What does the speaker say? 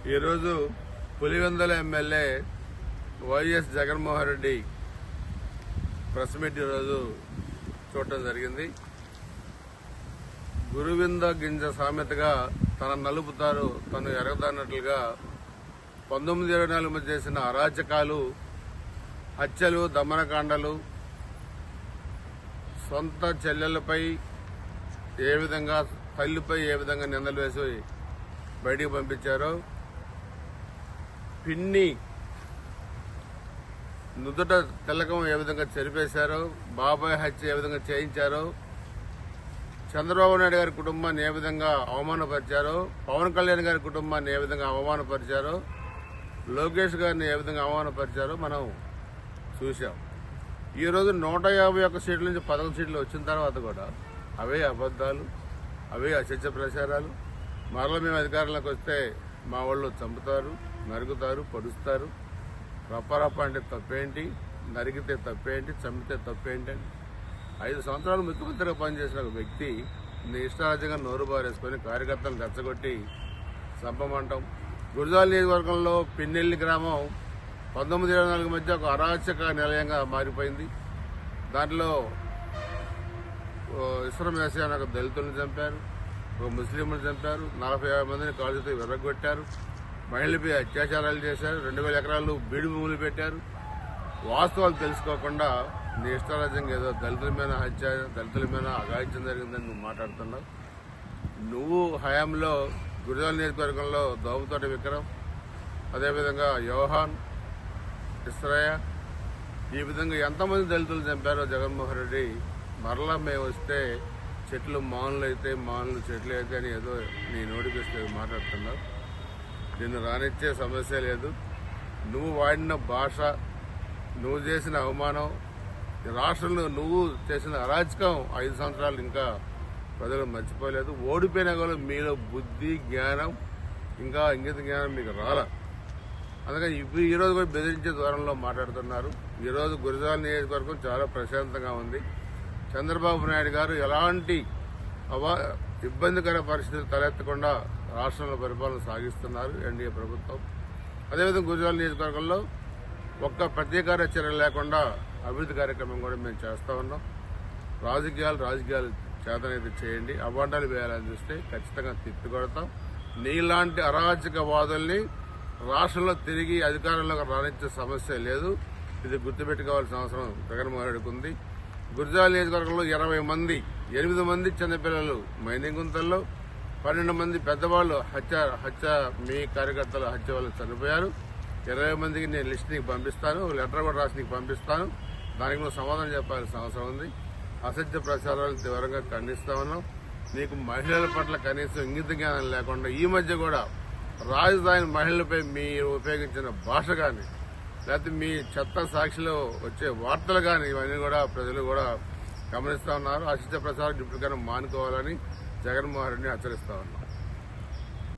ఈరోజు Pulivendula MLA YS Jaganmohan Reddy press meet ఈరోజు చూడటం జరిగింది. గురువింద గింజ సామెతగా తన నలుపుతారు తను ఎరగదన్నట్లుగా 1924 మధ్య చేసిన అరాచకాలు, హత్యలు, దమనకాండలు, సొంత చెల్లెలపై ఏ విధంగా, తల్లిపై ఏ విధంగా నిందలు వేసి బయటికి పంపించారో, పిన్ని నుదుట తిలకం ఏ విధంగా చెరిపేశారో, బాబాయ్ హత్య ఏ విధంగా చేయించారో, చంద్రబాబు నాయుడు గారి కుటుంబాన్ని ఏ విధంగా అవమానపరిచారో, పవన్ కళ్యాణ్ గారి కుటుంబాన్ని ఏ విధంగా అవమానపరిచారో, లోకేష్ గారిని ఏ విధంగా అవమానపరిచారో మనం చూశాం. ఈరోజు 151 సీట్ల నుంచి 11 సీట్లు వచ్చిన తర్వాత కూడా అవే అబద్దాలు, అవే అసత్య ప్రచారాలు. మరలా మేము అధికారంలోకి వస్తే మా వాళ్ళు చంపుతారు, నరుగుతారు, పొడుస్తారు. రప్పరప్ప అంటే తప్పేంటి, నరిగితే తప్పేంటి, చంపితే తప్పేంటి అని 5 సంవత్సరాలు ముఖ్యమంత్రిగా పనిచేసిన ఒక వ్యక్తి నీ ఇష్టారాజ్యంగా నోరు బారేసుకుని కార్యకర్తలను రెచ్చగొట్టి చంపమంటాం. గురజాల నియోజకవర్గంలో పిన్నెల్లి గ్రామం 1924 మధ్య ఒక అరాచక నిలయంగా మారిపోయింది. దాంట్లో ఇస్రం వేసే ఒక దళితులను చంపారు, ఒక ముస్లింలను చంపారు, 40 మందిని కాల్చుతూ విర్రగొట్టారు, మహిళలపై అత్యాచారాలు చేశారు, 2000 ఎకరాలు బీడు భూములు పెట్టారు. వాస్తవాలు తెలుసుకోకుండా నీ ఇష్టారాజ్యంగా ఏదో దళితుల మీద హత్య, దళితుల మీద అఘాయిత్యం జరిగిందని నువ్వు మాట్లాడుతున్నావు. నువ్వు హయాంలో గురజాల నియోజకవర్గంలో దోమతోటి విక్రమ్, అదేవిధంగా యోహాన్, ఇస్రాయ, ఈ విధంగా ఎంతమంది దళితులు చంపారో జగన్మోహన్ రెడ్డి మరలా మేము వస్తే చెట్లు మానులు అయితే మానులు, చెట్లు అయితే అని ఏదో నీ నోటికొస్తే మాట్లాడుతున్నావు. నిన్ను రానిచ్చే సమస్య లేదు. నువ్వు వాడిన భాష, నువ్వు చేసిన అవమానం, రాష్ట్రంలో నువ్వు చేసిన అరాచకం 5 సంవత్సరాలు ఇంకా ప్రజలు మర్చిపోలేదు. ఓడిపోయినా కూడా మీలో బుద్ధి, జ్ఞానం, ఇంకా ఇంగిత జ్ఞానం మీకు రాల. అందుకని ఈరోజు కూడా బెదిరించే దూరంలో మాట్లాడుతున్నారు. ఈరోజు గురజాల నియోజకవర్గం చాలా ప్రశాంతంగా ఉంది. చంద్రబాబు నాయుడు గారు ఎలాంటి ఇబ్బందికర పరిస్థితులు తలెత్తకుండా రాష్ట్రంలో పరిపాలన సాగిస్తున్నారు ఎన్డీఏ ప్రభుత్వం. అదేవిధంగా గురజాల నియోజకవర్గంలో ఒక్క ప్రత్యేక చర్యలు లేకుండా అభివృద్ధి కార్యక్రమం కూడా మేము చేస్తా ఉన్నాం. రాజకీయాలు చేతనైతే చేయండి, అవాండాలు వేయాలని చూస్తే ఖచ్చితంగా తిప్పికొడతాం. నీలాంటి అరాచక వాదుల్ని రాష్ట్రంలో తిరిగి అధికారంలోకి రానిచ్చే సమస్య లేదు. ఇది గుర్తుపెట్టుకోవాల్సిన అవసరం జగన్మోహన్ రెడ్డికి ఉంది. గురజాల నియోజకవర్గంలో 20 మంది, 8 మంది చిన్నపిల్లలు మైనింగ్ గుంతల్లో, 12 మంది పెద్దవాళ్ళు హత్య మీ కార్యకర్తల హత్య వల్ల చనిపోయారు. 20 మందికి నేను లిస్ట్ నీకు పంపిస్తాను, లెటర్ కూడా రాసి నీకు పంపిస్తాను. దానికి నువ్వు సమాధానం చెప్పాల్సిన అవసరం ఉంది. అసత్య ప్రచారాలను తీవ్రంగా ఖండిస్తా ఉన్నాం. నీకు మహిళల పట్ల కనీసం ఇంగిత జ్ఞానం లేకుండా ఈ మధ్య కూడా రాజధాని మహిళలపై మీరు ఉపయోగించిన భాష కానీ, లేకపోతే మీ చెత్త సాక్షిలో వచ్చే వార్తలు కానీ, ఇవన్నీ కూడా ప్రజలు కూడా గమనిస్తా ఉన్నారు. అసత్య ప్రచారం ఇప్పటికైనా మానుకోవాలని జగన్మోహన్ రెడ్డిని హెచ్చరిస్తా ఉన్నాం.